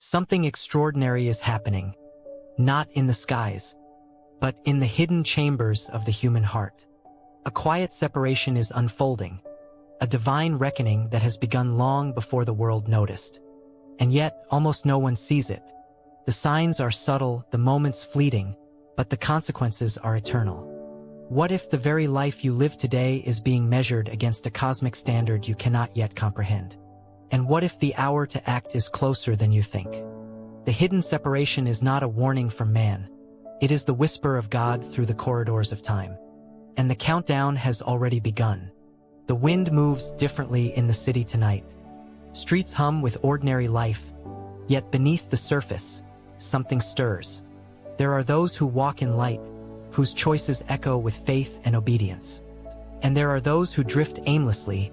Something extraordinary is happening, not in the skies, but in the hidden chambers of the human heart. A quiet separation is unfolding, a divine reckoning that has begun long before the world noticed. And yet, almost no one sees it. The signs are subtle, the moments fleeting, but the consequences are eternal. What if the very life you live today is being measured against a cosmic standard you cannot yet comprehend? And what if the hour to act is closer than you think? The hidden separation is not a warning from man. It is the whisper of God through the corridors of time. And the countdown has already begun. The wind moves differently in the city tonight. Streets hum with ordinary life, yet beneath the surface, something stirs. There are those who walk in light, whose choices echo with faith and obedience. And there are those who drift aimlessly,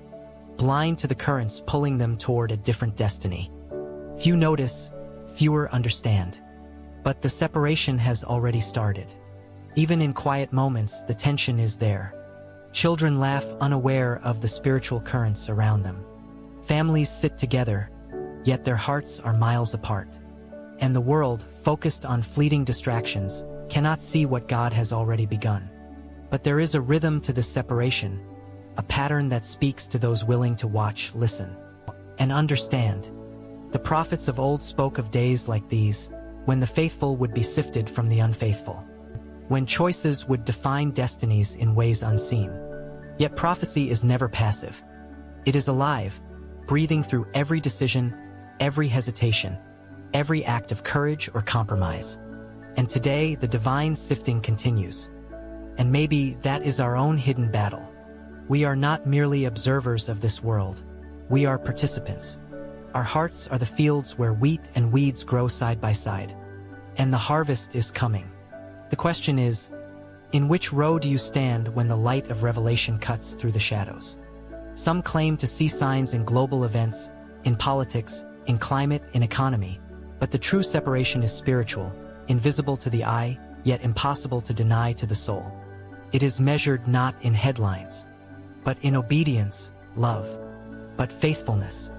blind to the currents pulling them toward a different destiny. Few notice, fewer understand. But the separation has already started. Even in quiet moments, the tension is there. Children laugh unaware of the spiritual currents around them. Families sit together, yet their hearts are miles apart. And the world, focused on fleeting distractions, cannot see what God has already begun. But there is a rhythm to this separation, a pattern that speaks to those willing to watch, listen, and understand. The prophets of old spoke of days like these, when the faithful would be sifted from the unfaithful, when choices would define destinies in ways unseen. Yet prophecy is never passive. It is alive, breathing through every decision, every hesitation, every act of courage or compromise. And today, the divine sifting continues. And maybe that is our own hidden battle. We are not merely observers of this world. We are participants. Our hearts are the fields where wheat and weeds grow side by side. And the harvest is coming. The question is, in which row do you stand when the light of revelation cuts through the shadows? Some claim to see signs in global events, in politics, in climate, in economy. But the true separation is spiritual, invisible to the eye, yet impossible to deny to the soul. It is measured not in headlines, but in obedience, love, but faithfulness.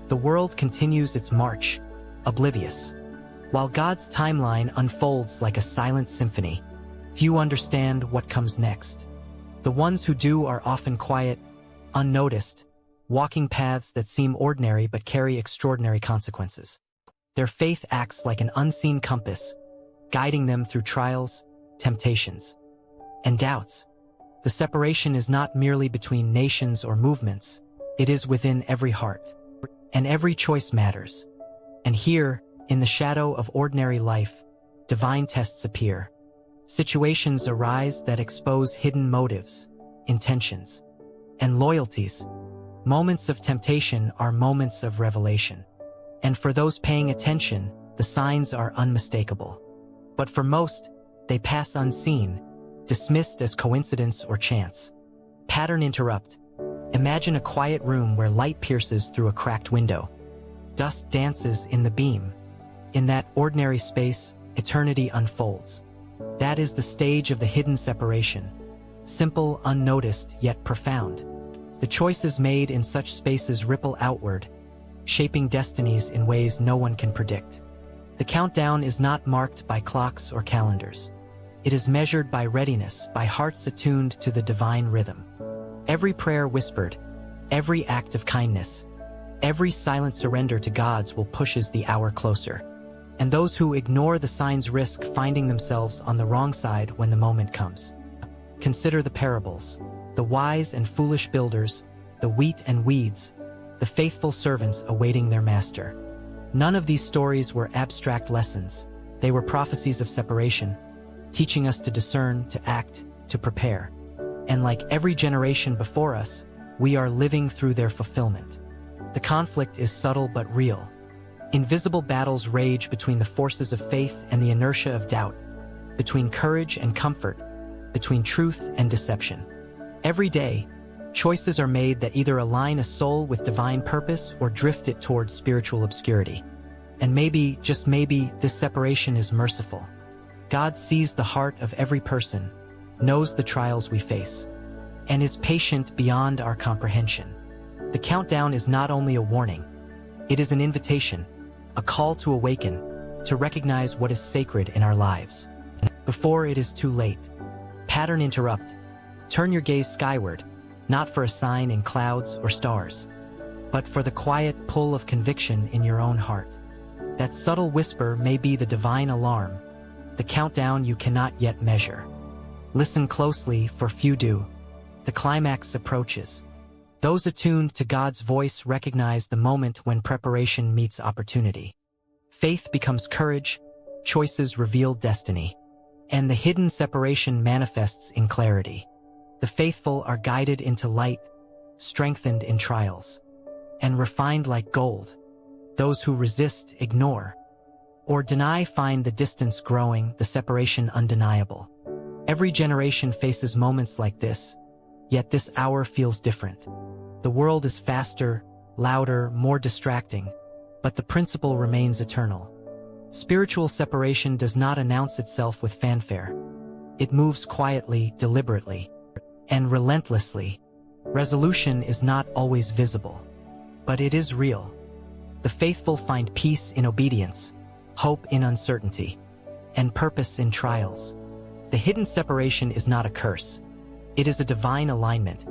The world continues its march, oblivious. While God's timeline unfolds like a silent symphony, few understand what comes next. The ones who do are often quiet, unnoticed, walking paths that seem ordinary but carry extraordinary consequences. Their faith acts like an unseen compass, guiding them through trials, temptations, and doubts. The separation is not merely between nations or movements, it is within every heart. And every choice matters. And here, in the shadow of ordinary life, divine tests appear. Situations arise that expose hidden motives, intentions, and loyalties. Moments of temptation are moments of revelation. And for those paying attention, the signs are unmistakable. But for most, they pass unseen, dismissed as coincidence or chance. Pattern interrupt. Imagine a quiet room where light pierces through a cracked window. Dust dances in the beam. In that ordinary space, eternity unfolds. That is the stage of the hidden separation. Simple, unnoticed, yet profound. The choices made in such spaces ripple outward, shaping destinies in ways no one can predict. The countdown is not marked by clocks or calendars. It is measured by readiness, by hearts attuned to the divine rhythm. Every prayer whispered, every act of kindness, every silent surrender to God's will pushes the hour closer. And those who ignore the signs risk finding themselves on the wrong side when the moment comes. Consider the parables, the wise and foolish builders, the wheat and weeds, the faithful servants awaiting their master. None of these stories were abstract lessons. They were prophecies of separation, teaching us to discern, to act, to prepare. And like every generation before us, we are living through their fulfillment. The conflict is subtle but real. Invisible battles rage between the forces of faith and the inertia of doubt, between courage and comfort, between truth and deception. Every day, choices are made that either align a soul with divine purpose or drift it towards spiritual obscurity. And maybe, just maybe, this separation is merciful. God sees the heart of every person, knows the trials we face, and is patient beyond our comprehension. The countdown is not only a warning, it is an invitation, a call to awaken, to recognize what is sacred in our lives. Before it is too late. Pattern interrupt. Turn your gaze skyward, not for a sign in clouds or stars, but for the quiet pull of conviction in your own heart. That subtle whisper may be the divine alarm, the countdown you cannot yet measure. Listen closely, for few do. The climax approaches. Those attuned to God's voice recognize the moment when preparation meets opportunity. Faith becomes courage, choices reveal destiny, and the hidden separation manifests in clarity. The faithful are guided into light, strengthened in trials, and refined like gold. Those who resist, ignore, or deny find the distance growing, the separation undeniable. Every generation faces moments like this, yet this hour feels different. The world is faster, louder, more distracting, but the principle remains eternal. Spiritual separation does not announce itself with fanfare. It moves quietly, deliberately, and relentlessly. Resolution is not always visible, but it is real. The faithful find peace in obedience, hope in uncertainty, and purpose in trials. The hidden separation is not a curse. It is a divine alignment,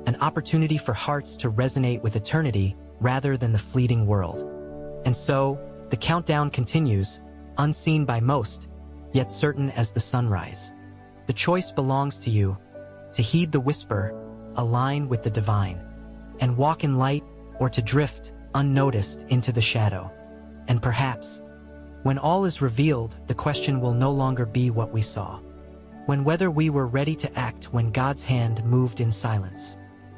an opportunity for hearts to resonate with eternity rather than the fleeting world. And so, the countdown continues, unseen by most, yet certain as the sunrise. The choice belongs to you, to heed the whisper, align with the divine, and walk in light, or to drift, unnoticed, into the shadow. And perhaps, when all is revealed, the question will no longer be what we saw, when whether we were ready to act when God's hand moved in silence.